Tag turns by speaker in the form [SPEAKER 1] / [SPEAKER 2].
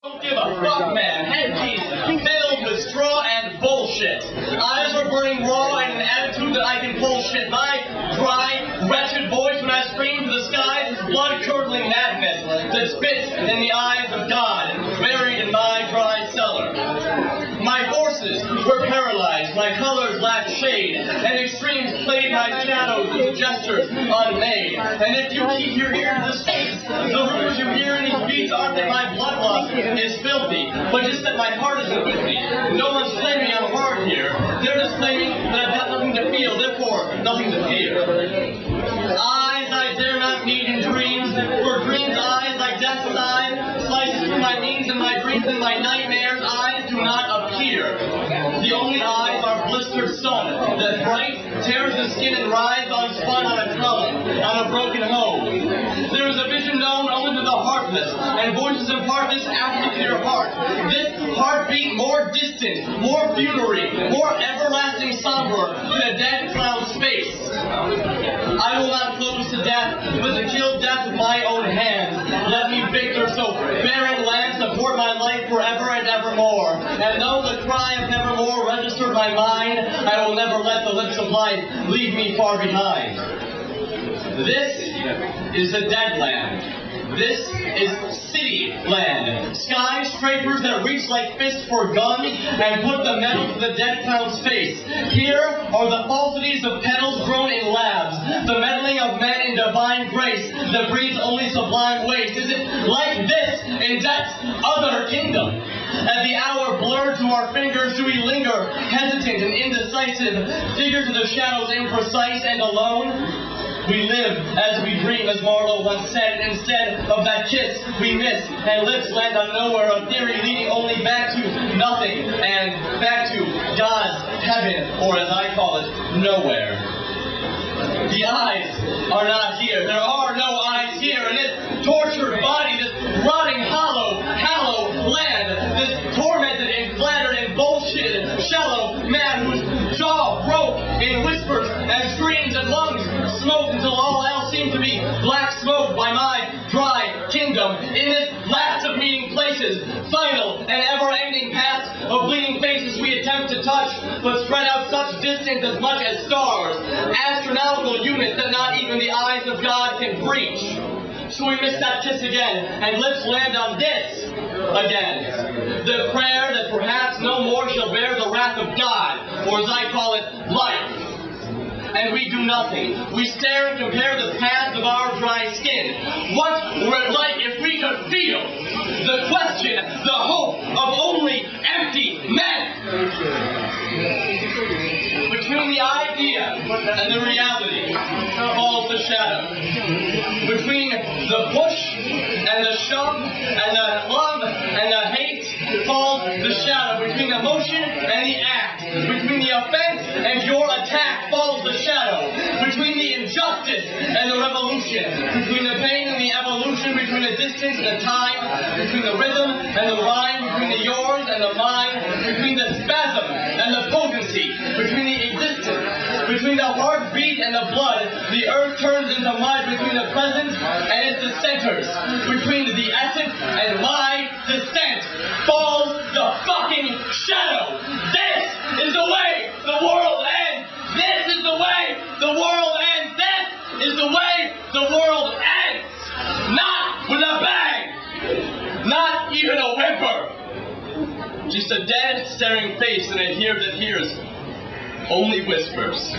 [SPEAKER 1] Don't give a fuck, man. Headpiece filled with straw and bullshit. Eyes are burning raw and an attitude that I can bullshit. My dry, wretched voice when I scream to the skies is blood-curdling madness that spits in the eyes of God, buried in my dry cellar. My forces were paralyzed, my colors lacked shade, and extremes played my shadows with gestures unmade. And if you keep your ear to the streets, the rumors you hear in these beats aren't that my blood loss is filthy, but just that my heart isn't with me. No one's claiming I'm hard here. They're just claiming that I've got nothing to feel, therefore nothing to fear. Eyes I dare not meet in dreams, for dreams eyes like death's eyes, slices through my means and my dreams and my nightmares, eyes do not appear. The only eyes are blistered sun, that bright tears the skin and rides unspun on a drum, on a broken hoe. There is a vision known only to the heartless, and voices impart this apathy to your heart. This heartbeat more distant, more funery, more everlasting somber than a dead cloud's face. I will not close to death, but to kill death with my own hands. Let me victor so barren land support my life forever and evermore. And though the cry of nevermore registered my mind, I will never let the lips of life leave me far behind. This is the dead land. This is city land. Skyscrapers that reach like fists for guns and put the metal to the dead clown's face. Here are the falsities of petals grown in labs. The meddling of men in divine grace that breeds only sublime waste. Is it like this in death's other kingdom? At the hour blurred to our fingers, do we linger, hesitant and indecisive, figures of the shadows imprecise and alone? We live as we dream, as Marlowe once said, and instead of that kiss we miss, and lips land on nowhere, a theory leading only back to nothing, and back to God's heaven, or as I call it, nowhere. The eyes are not here. There are no eyes here, and this tortured body, this rotting hollow land, this tormented and flattered and bullshitted, shallow man whose jaw broke in whispers and screams and lungs smoke until all else seemed to be black smoke by my dry kingdom. In this last of meeting places, final and ever-ending paths of bleeding faces we attempt to touch, but spread out such distance as much as stars, astronomical units that not even the eyes of God can reach. So we miss that kiss again, and lips land on this again. The prayer that perhaps no more shall bear the wrath of God, or as I call it, life. And we do nothing. We stare and compare the paths of our dry skin. What were it like if we could feel the question, the hope of only empty men? Between the idea and the reality falls the shadow. Between the push and the shove and the love and the hate falls the shadow. Between the motion and the act, between the offense and your attack falls the shadow. Between the injustice and the revolution, between the pain and the evolution, between the distance and the time, between the rhythm and the rhyme, between the yours and the mine, between the spasm and the potency, between the existence, between the heartbeat and the blood, the earth turns into mud. Between the present and its dissenters, between the essence and my dissent, falls the fucking shadow. This is the way the world ends. This is the way the world ends. This is the way the world ends. Not with a bang. Not even a whimper. Just a dead, staring face and a ear that hears only whispers.